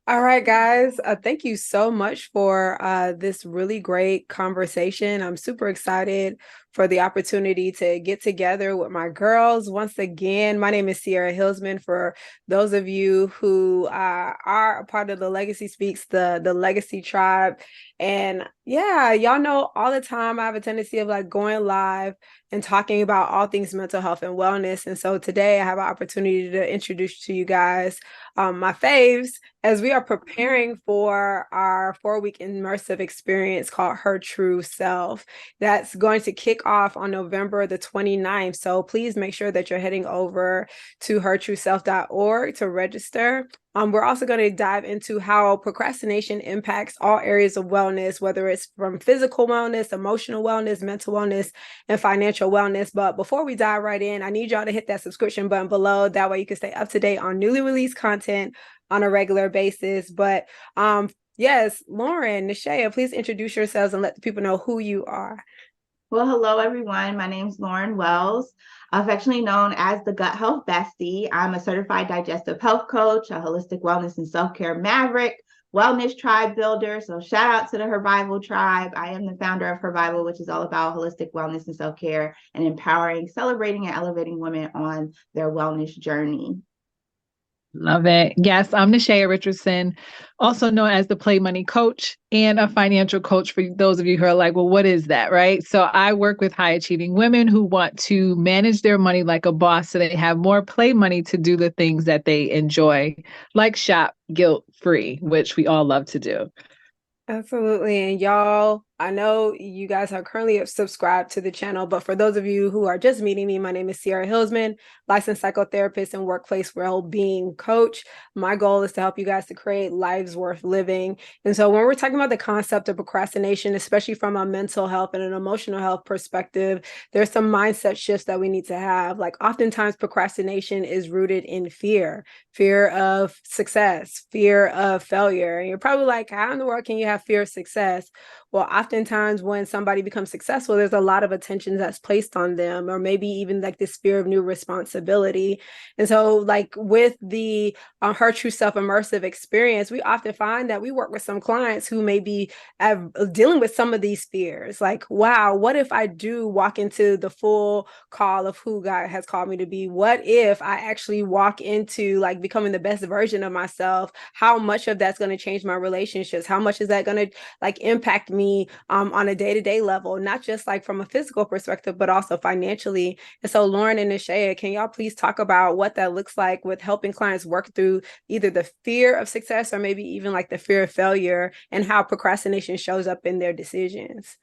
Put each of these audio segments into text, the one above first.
All right, guys. Thank you so much for this really great conversation. I'm super excited for the opportunity to get together with my girls once again. My name is Sierra Hillsman. For those of you who are a part of the Legacy Speaks, the Legacy Tribe. And yeah, y'all know all the time I have a tendency of like going live and talking about all things mental health and wellness. And so today I have an opportunity to introduce to you guys my faves as we are preparing for our 4-week immersive experience called HerTrueSelf. That's going to kick off on November the 29th. So please make sure that you're heading over to HerTrueSelf.org to register. We're also going to dive into how procrastination impacts all areas of wellness, whether it's from physical wellness, emotional wellness, mental wellness, and financial wellness. But before we dive right in, I need y'all to hit that subscription button below. That way you can stay up to date on newly released content on a regular basis. But yes, Lauren, Nishaea, please introduce yourselves and let the people know who you are. Well, hello, everyone. My name is Lauren Wells, affectionately known as the Gut Health Bestie. I'm a certified digestive health coach, a holistic wellness and self-care maverick, wellness tribe builder. So shout out to the Hervival tribe. I am the founder of Hervival, which is all about holistic wellness and self-care and empowering, celebrating, and elevating women on their wellness journey. Love it. Yes, I'm Nishaea Richardson, also known as the Play Money Coach and a financial coach for those of you who are like, well, what is that, right? So I work with high achieving women who want to manage their money like a boss so they have more play money to do the things that they enjoy, like shop guilt free, which we all love to do. Absolutely. And y'all, I know you guys are currently subscribed to the channel, but for those of you who are just meeting me, my name is Sierra Hillsman, licensed psychotherapist and workplace well-being coach. My goal is to help you guys to create lives worth living. And so when we're talking about the concept of procrastination, especially from a mental health and an emotional health perspective, there's some mindset shifts that we need to have. Like oftentimes procrastination is rooted in fear of success, fear of failure. And you're probably like, how in the world can you have fear of success? Well, oftentimes when somebody becomes successful, there's a lot of attention that's placed on them, or maybe even like this fear of new responsibility. And so, like with the Her True Self immersive experience, we often find that we work with some clients who may be dealing with some of these fears. Like, wow, what if I do walk into the full call of who God has called me to be? What if I actually walk into like becoming the best version of myself? How much of that's going to change my relationships? How much is that going to like impact me on a day-to-day level, not just like from a physical perspective, but also financially? And so Lauren and Nishaea, can y'all please talk about what that looks like with helping clients work through either the fear of success or maybe even like the fear of failure and how procrastination shows up in their decisions?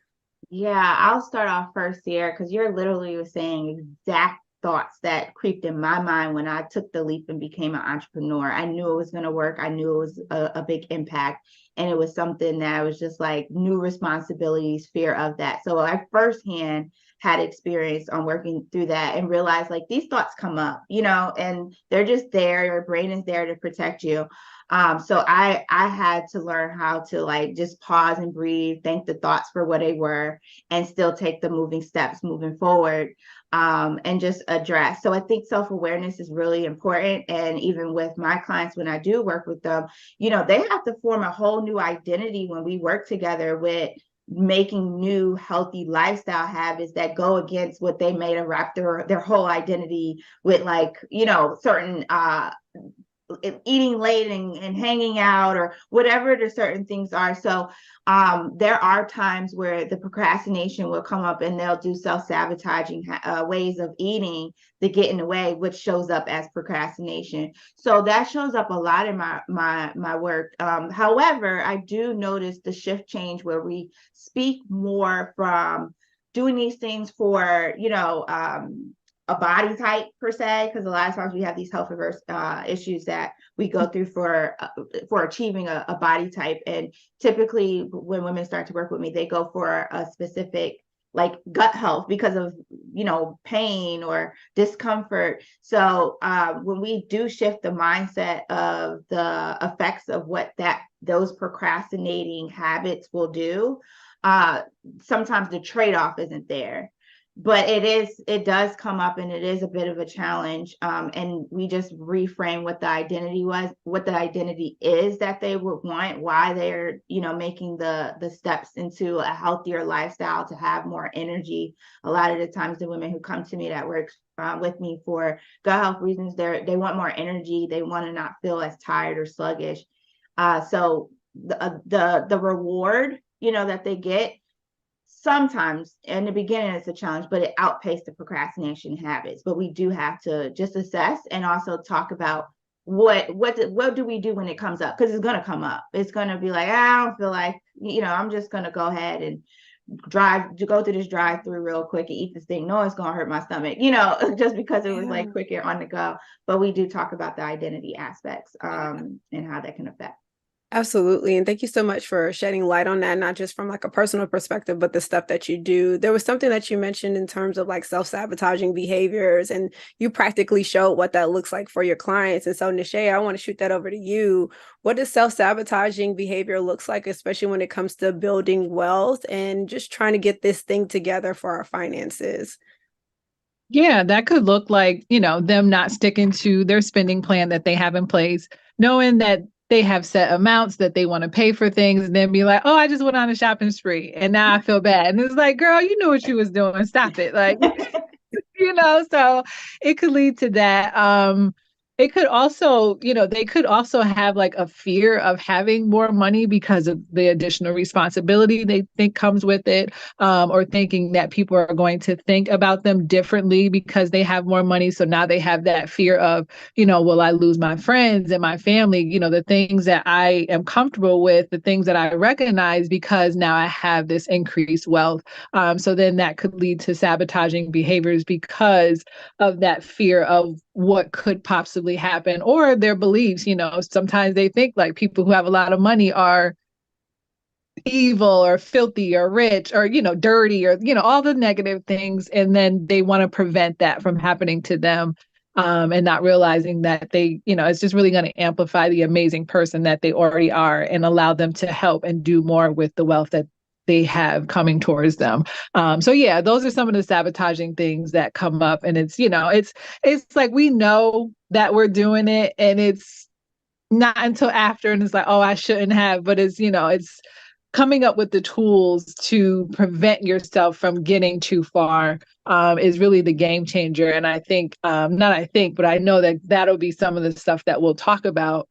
Yeah, I'll start off first here because you're literally saying exact thoughts that creeped in my mind when I took the leap and became an entrepreneur. I knew it was going to work. I knew it was a big impact. And it was something that was just like new responsibilities, fear of that. So I firsthand had experience on working through that and realized like these thoughts come up, and they're just there. Your brain is there to protect you. So I had to learn how to like just pause and breathe, thank the thoughts for what they were, and still take the moving steps moving forward, and just address. So I think self-awareness is really important. And even with my clients, when I do work with them, they have to form a whole new identity when we work together with making new healthy lifestyle habits that go against what they made a wrap their whole identity with, like, certain eating late and hanging out or whatever the certain things are. So there are times where the procrastination will come up and they'll do self-sabotaging ways of eating to get in the way, which shows up as procrastination. So that shows up a lot in my work. However, I do notice the shift change where we speak more from doing these things for, a body type per se, because a lot of times we have these health averse issues that we go through for achieving a body type. And typically when women start to work with me, they go for a specific like gut health because of pain or discomfort. So when we do shift the mindset of the effects of what those procrastinating habits will do, sometimes the trade-off isn't there. but it does come up, and it is a bit of a challenge. And we just reframe what the identity is that they would want, why they're, making the steps into a healthier lifestyle to have more energy. A lot of the times the women who come to me that work with me for gut health reasons, they want more energy. They want to not feel as tired or sluggish. So the reward, that they get, sometimes in the beginning it's a challenge, but it outpaced the procrastination habits. But we do have to just assess and also talk about what do we do when it comes up, because it's going to come up. It's going to be like, I don't feel like, I'm just going to go ahead and go through this drive-through real quick and eat this thing. No, it's going to hurt my stomach, just because it was like quicker on the go. But we do talk about the identity aspects and how that can affect. Absolutely. And thank you so much for shedding light on that, not just from like a personal perspective, but the stuff that you do. There was something that you mentioned in terms of like self-sabotaging behaviors, and you practically showed what that looks like for your clients. And so, Nishaea, I want to shoot that over to you. What does self-sabotaging behavior looks like, especially when it comes to building wealth and just trying to get this thing together for our finances? Yeah, that could look like, them not sticking to their spending plan that they have in place, knowing that they have set amounts that they want to pay for things, and then be like, oh, I just went on a shopping spree and now I feel bad. And it's like, girl, you knew what you was doing. Stop it. Like, so it could lead to that. It could also, they could also have like a fear of having more money because of the additional responsibility they think comes with it, or thinking that people are going to think about them differently because they have more money. So now they have that fear of, will I lose my friends and my family, the things that I am comfortable with, the things that I recognize, because now I have this increased wealth. So then that could lead to sabotaging behaviors because of that fear of what could possibly happen, or their beliefs. Sometimes they think like people who have a lot of money are evil or filthy or rich or, dirty or, all the negative things. And then they want to prevent that from happening to them. And not realizing that they, it's just really going to amplify the amazing person that they already are and allow them to help and do more with the wealth that they have coming towards them. So yeah, those are some of the sabotaging things that come up. And it's, it's like, we know that we're doing it, and it's not until after, and it's like, oh, I shouldn't have, but it's, it's coming up with the tools to prevent yourself from getting too far is really the game changer. And I think, but I know that that'll be some of the stuff that we'll talk about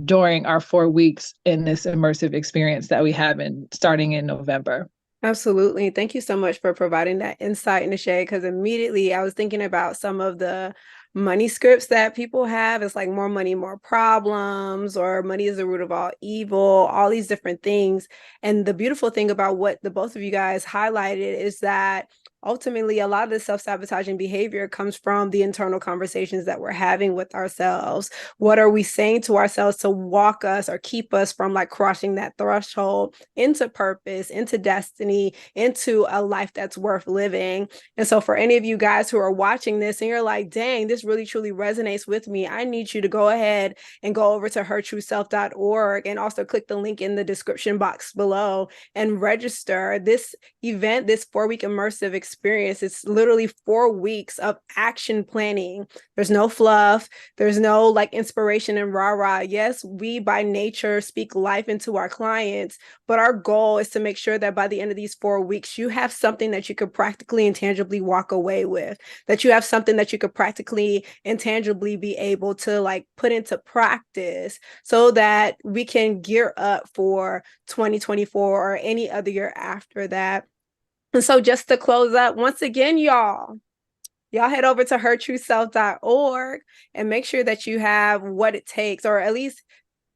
during our 4 weeks in this immersive experience that we have starting in November. Absolutely. Thank you so much for providing that insight, Nishaea, because immediately I was thinking about some of the money scripts that people have. It's like more money, more problems, or money is the root of all evil, all these different things. And the beautiful thing about what the both of you guys highlighted is that ultimately a lot of the self-sabotaging behavior comes from the internal conversations that we're having with ourselves. What are we saying to ourselves to walk us or keep us from like crossing that threshold into purpose, into destiny, into a life that's worth living? And so for any of you guys who are watching this and you're like, dang, this really truly resonates with me, I need you to go ahead and go over to HerTrueSelf.org and also click the link in the description box below and register. This event, this 4-week immersive experience, it's literally 4 weeks of action planning. There's no fluff. There's no like inspiration and rah-rah. Yes, we by nature speak life into our clients, but our goal is to make sure that by the end of these 4 weeks, you have something that you could practically and tangibly walk away with, that you have something that you could practically and tangibly be able to like put into practice so that we can gear up for 2024 or any other year after that. And so just to close up, once again, y'all head over to HerTrueSelf.org and make sure that you have what it takes, or at least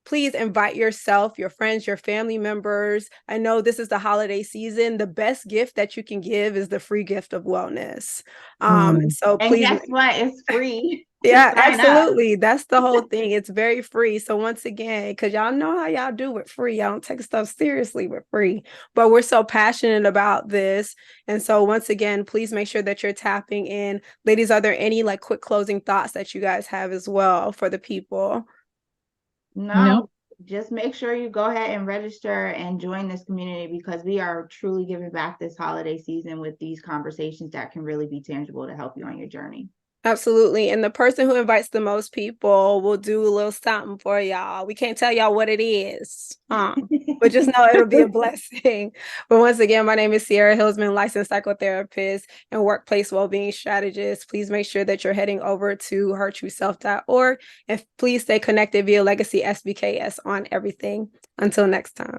please invite yourself, your friends, your family members. I know this is the holiday season. The best gift that you can give is the free gift of wellness. So please. And guess what? It's free. Yeah, absolutely. That's the whole thing. It's very free. So once again, because y'all know how y'all do with free, y'all don't take stuff seriously with free, but we're so passionate about this. And so once again, please make sure that you're tapping in. Ladies, are there any like quick closing thoughts that you guys have as well for the people? No. just make sure you go ahead and register and join this community, because we are truly giving back this holiday season with these conversations that can really be tangible to help you on your journey. Absolutely. And the person who invites the most people will do a little something for y'all. We can't tell y'all what it is, but just know it'll be a blessing. But once again, my name is Sierra Hillsman, licensed psychotherapist and workplace well-being strategist. Please make sure that you're heading over to HerTrueSelf.org, and please stay connected via Legacy SBKS on everything. Until next time.